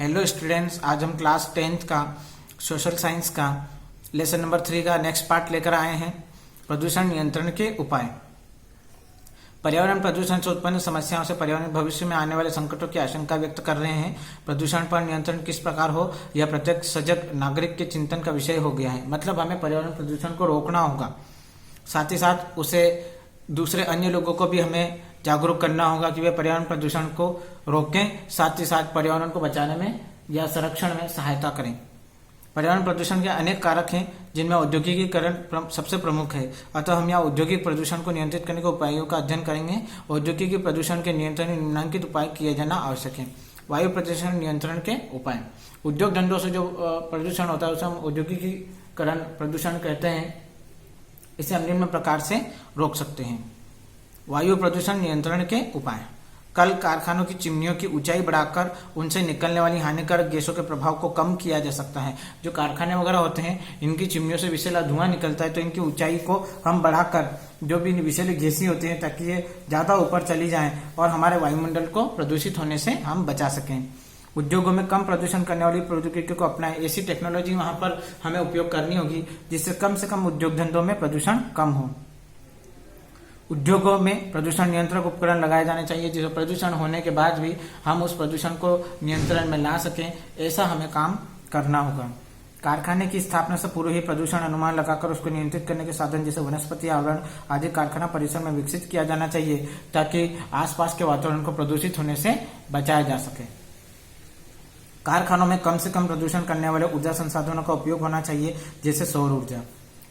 Hello students, आज हम class 10th का सोशल साइंस का लेसन नंबर 3 का नेक्स्ट पार्ट लेकर आए हैं। प्रदूषण नियंत्रण के उपाय। पर्यावरण प्रदूषण से उत्पन्न समस्याओं से पर्यावरण भविष्य में आने वाले संकटों की आशंका व्यक्त कर रहे हैं। प्रदूषण पर नियंत्रण किस प्रकार हो, यह प्रत्येक सजग नागरिक के चिंतन का विषय हो गया है। मतलब हमें पर्यावरण प्रदूषण को रोकना होगा, साथ ही साथ उसे दूसरे अन्य लोगों को भी हमें जागरूक करना होगा कि वे पर्यावरण प्रदूषण को रोकें, साथ ही साथ पर्यावरण को बचाने में या संरक्षण में सहायता करें। पर्यावरण प्रदूषण के अनेक कारक हैं, जिनमें औद्योगिकीकरण सबसे प्रमुख है। अतः हम यहाँ औद्योगिक प्रदूषण को नियंत्रित करने के उपायों का अध्ययन करेंगे। औद्योगिक प्रदूषण के नियंत्रण निम्नलिखित उपाय किए जाना आवश्यक है। वायु प्रदूषण नियंत्रण के उपाय। उद्योग धंधों से जो प्रदूषण होता है उसे हम औद्योगिकीकरण प्रदूषण कहते हैं। इसे हम निम्न प्रकार से रोक सकते हैं। वायु प्रदूषण नियंत्रण के उपाय। कल कारखानों की चिमनियों की ऊंचाई बढ़ाकर उनसे निकलने वाली हानिकारक गैसों के प्रभाव को कम किया जा सकता है। जो कारखाने वगैरह होते हैं, इनकी चिमनियों से विषैला धुआं निकलता है, तो इनकी ऊंचाई को हम बढ़ाकर जो भी विषैली गैसें होती हैं, ताकि ये ज्यादा ऊपर चली जाएं और हमारे वायुमंडल को प्रदूषित होने से हम बचा सकें। उद्योगों में कम प्रदूषण करने वाली प्रौद्योगिकी को अपनाएं। ऐसी टेक्नोलॉजी वहां पर हमें उपयोग करनी होगी जिससे कम से कम उद्योग धंधों में प्रदूषण कम हो। उद्योगों में प्रदूषण नियंत्रक उपकरण लगाए जाने चाहिए, जिससे प्रदूषण होने के बाद भी हम उस प्रदूषण को नियंत्रण में ला सकें। ऐसा हमें काम करना होगा। कारखाने की स्थापना से पूर्व ही प्रदूषण अनुमान लगाकर उसको नियंत्रित करने के साधन जैसे वनस्पति आवरण आदि कारखाना परिसर में विकसित किया जाना चाहिए, ताकि आसपास के वातावरण को प्रदूषित होने से बचाया जा सके। कारखानों में कम से कम प्रदूषण करने वाले ऊर्जा संसाधनों का उपयोग होना चाहिए, जैसे सौर ऊर्जा।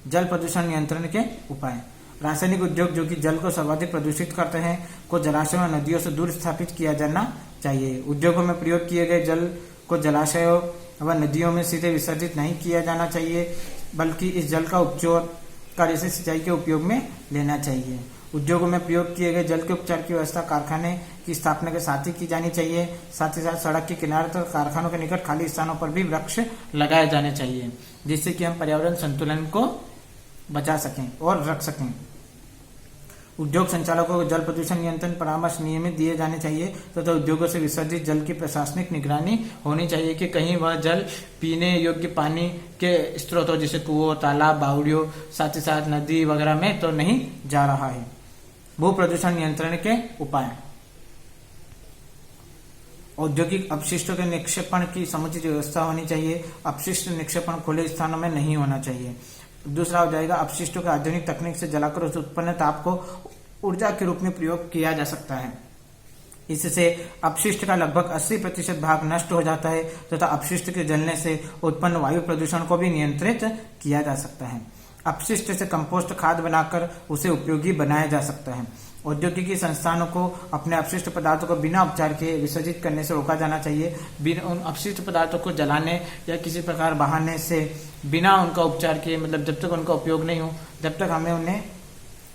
जल प्रदूषण नियंत्रण के उपाय। रासायनिक उद्योग जो कि जल को सर्वाधिक प्रदूषित करते हैं को जलाशयों और नदियों से दूर स्थापित किया जाना चाहिए। उद्योगों में प्रयोग किए गए जल को जलाशयों व नदियों में सीधे विसर्जित नहीं किया जाना चाहिए, बल्कि इस जल का उपचार जैसे सिंचाई के उपयोग में लेना चाहिए। उद्योगों में प्रयोग किए गए जल के उपचार की व्यवस्था कारखाने की स्थापना के साथ ही की जानी चाहिए। साथ ही साथ सड़क के किनारे तो कारखानों के निकट खाली स्थानों पर भी वृक्ष लगाए जाने चाहिए, जिससे कि हम पर्यावरण संतुलन को बचा सकें और रख सकें। उद्योग संचालकों को जल प्रदूषण नियंत्रण परामर्श नियमित दिए जाने चाहिए तथा उद्योगों से विसर्जित जल की प्रशासनिक निगरानी होनी चाहिए कि कहीं वह जल पीने योग्य पानी के स्रोतों जैसे कुओं, तालाब, बावड़ियों, साथ ही साथ नदी वगैरह में तो नहीं जा रहा है। भू प्रदूषण नियंत्रण के उपाय। औद्योगिक अपशिष्टों के निक्षेपण की समुचित व्यवस्था होनी चाहिए। अपशिष्ट निक्षेपण खुले स्थानों में नहीं होना चाहिए। दूसरा हो जाएगा, अपशिष्टों के आधुनिक तकनीक से जलाकर उस उत्पन्न ताप को ऊर्जा के रूप में प्रयोग किया जा सकता है। इससे अपशिष्ट का लगभग 80% भाग नष्ट हो जाता है तथा अपशिष्ट के जलने से उत्पन्न वायु प्रदूषण को भी नियंत्रित किया जा सकता है। अपशिष्ट से कंपोस्ट खाद बनाकर उसे उपयोगी बनाया जा सकता है। औद्योगिक संस्थानों को अपने अपशिष्ट पदार्थों को बिना उपचार के विसर्जित करने से रोका जाना चाहिए। उन अपशिष्ट पदार्थों को जलाने या किसी प्रकार बहाने से बिना उनका उपचार किए, मतलब जब तक उनका उपयोग नहीं हो जब तक हमें उन्हें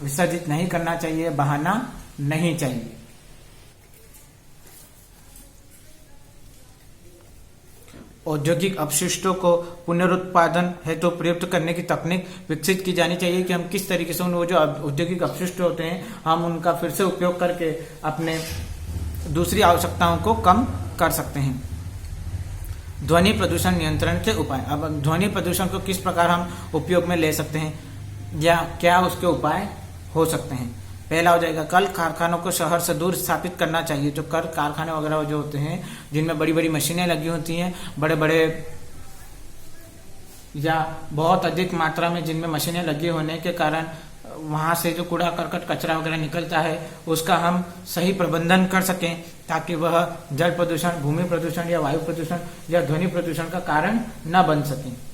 विसर्जित नहीं करना चाहिए, बहाना नहीं चाहिए। औद्योगिक अपशिष्टों को पुनरुत्पादन हेतु प्रयुक्त करने की तकनीक विकसित की जानी चाहिए कि हम किस तरीके से वो जो औद्योगिक अपशिष्ट होते हैं हम उनका फिर से उपयोग करके अपने दूसरी आवश्यकताओं को कम कर सकते हैं। ध्वनि प्रदूषण नियंत्रण के उपाय। अब ध्वनि प्रदूषण को किस प्रकार हम उपयोग में ले सकते हैं या क्या उसके उपाय हो सकते हैं। पहला हो जाएगा, कल कारखानों को शहर से दूर स्थापित करना चाहिए। जो कल कारखाने वगैरह जो होते हैं जिनमें बड़ी बड़ी मशीनें लगी होती हैं, बड़े बड़े या बहुत अधिक मात्रा में जिनमें मशीनें लगी होने के कारण वहां से जो कूड़ा करकट कचरा वगैरह निकलता है उसका हम सही प्रबंधन कर सकें, ताकि वह जल प्रदूषण, भूमि प्रदूषण या वायु प्रदूषण या ध्वनि प्रदूषण का कारण न बन सके।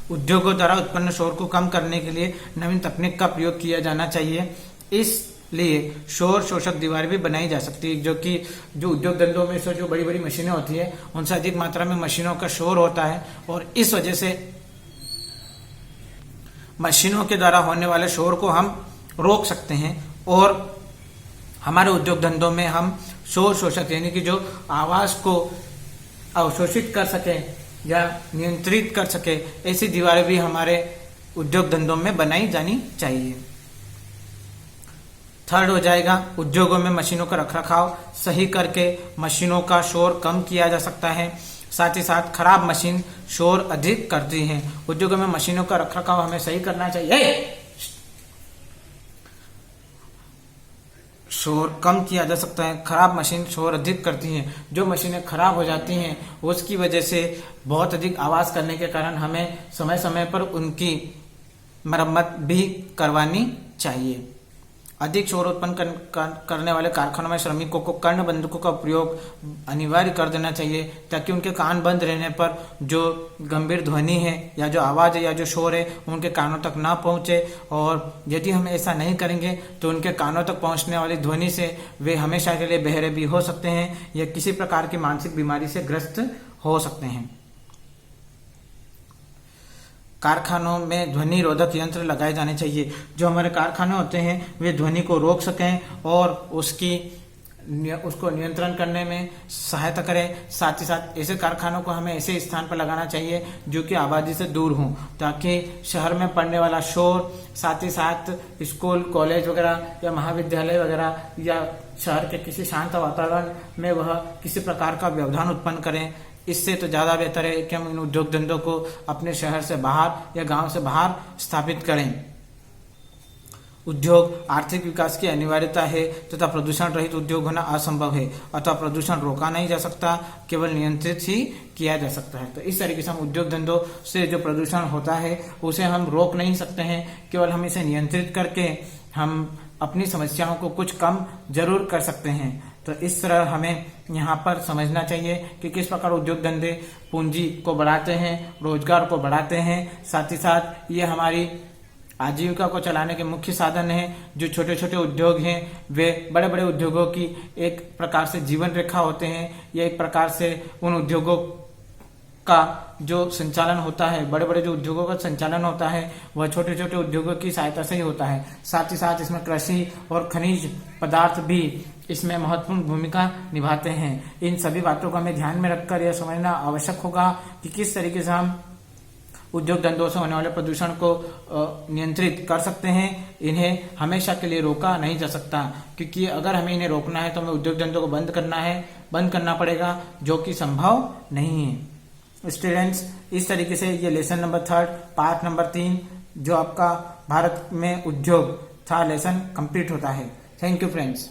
उद्योगों द्वारा उत्पन्न शोर को कम करने के लिए नवीन तकनीक का प्रयोग किया जाना चाहिए। इसलिए शोर शोषक दीवार भी बनाई जा सकती है, जो उद्योग धंधों में जो बड़ी बड़ी मशीनें होती है उनसे अधिक मात्रा में मशीनों का शोर होता है और इस वजह से मशीनों के द्वारा होने वाले शोर को हम रोक सकते हैं और हमारे उद्योग धंधों में हम शोर शोषक यानी कि जो आवाज को अवशोषित कर सके या नियंत्रित कर सके, ऐसी दीवारें भी हमारे उद्योग धंधों में बनाई जानी चाहिए। थर्ड हो जाएगा उद्योगों में मशीनों का रखरखाव सही करके मशीनों का शोर कम किया जा सकता है। साथ ही साथ खराब मशीन शोर अधिक करती हैं। उद्योगों में मशीनों का रखरखाव हमें सही करना चाहिए। शोर कम किया जा सकता है। खराब मशीन शोर अधिक करती हैं। जो मशीनें खराब हो जाती हैं उसकी वजह से बहुत अधिक आवाज करने के कारण हमें समय समय पर उनकी मरम्मत भी करवानी चाहिए। अधिक शोर उत्पन्न करने वाले कारखानों में श्रमिकों को कर्ण बंदूकों का प्रयोग अनिवार्य कर देना चाहिए, ताकि उनके कान बंद रहने पर जो गंभीर ध्वनि है या जो आवाज है या जो शोर है उनके कानों तक ना पहुंचे। और यदि हम ऐसा नहीं करेंगे तो उनके कानों तक पहुंचने वाली ध्वनि से वे हमेशा के लिए बहरे भी हो सकते हैं या किसी प्रकार की मानसिक बीमारी से ग्रस्त हो सकते हैं। कारखानों में ध्वनि रोधक यंत्र लगाए जाने चाहिए। जो हमारे कारखाने होते हैं वे ध्वनि को रोक सकें और उसको नियंत्रण करने में सहायता करें। साथ ही साथ ऐसे कारखानों को हमें ऐसे स्थान पर लगाना चाहिए जो कि आबादी से दूर हो, ताकि शहर में पड़ने वाला शोर, साथ ही साथ स्कूल कॉलेज वगैरह या महाविद्यालय वगैरह या शहर के किसी शांत वातावरण में वह किसी प्रकार का व्यवधान उत्पन्न करें। इससे तो ज्यादा बेहतर है कि हम इन उद्योग धंधों को अपने शहर से बाहर या गांव से बाहर स्थापित करें। उद्योग आर्थिक विकास की अनिवार्यता है तथा प्रदूषण रहित उद्योग होना असंभव है। अथवा प्रदूषण रोका नहीं जा सकता, केवल नियंत्रित ही किया जा सकता है। तो इस तरीके से हम उद्योग धंधों से जो प्रदूषण होता है उसे हम रोक नहीं सकते हैं, केवल हम इसे नियंत्रित करके हम अपनी समस्याओं को कुछ कम जरूर कर सकते हैं। तो इस तरह हमें यहाँ पर समझना चाहिए कि किस प्रकार उद्योग धंधे पूंजी को बढ़ाते हैं, रोजगार को बढ़ाते हैं। साथ ही साथ ये हमारी आजीविका को चलाने के मुख्य साधन हैं। जो छोटे छोटे उद्योग हैं वे बड़े बड़े उद्योगों की एक प्रकार से जीवन रेखा होते हैं। ये एक प्रकार से उन उद्योगों का जो संचालन होता है, बड़े बड़े जो उद्योगों का संचालन होता है वह छोटे छोटे उद्योगों की सहायता से ही होता है। साथ ही साथ इसमें कृषि और खनिज पदार्थ भी इसमें महत्वपूर्ण भूमिका निभाते हैं। इन सभी बातों को हमें ध्यान में रखकर यह समझना आवश्यक होगा कि किस तरीके से हम उद्योग धंधों से होने वाले प्रदूषण को नियंत्रित कर सकते हैं। इन्हें हमेशा के लिए रोका नहीं जा सकता, क्योंकि अगर हमें इन्हें रोकना है तो हमें उद्योग धंधों को बंद करना पड़ेगा, जो कि संभव नहीं है। स्टूडेंट्स, इस तरीके से ये लेसन नंबर 3 पार्ट नंबर 3 जो आपका भारत में उद्योग था लेसन कंप्लीट होता है। Thank you friends.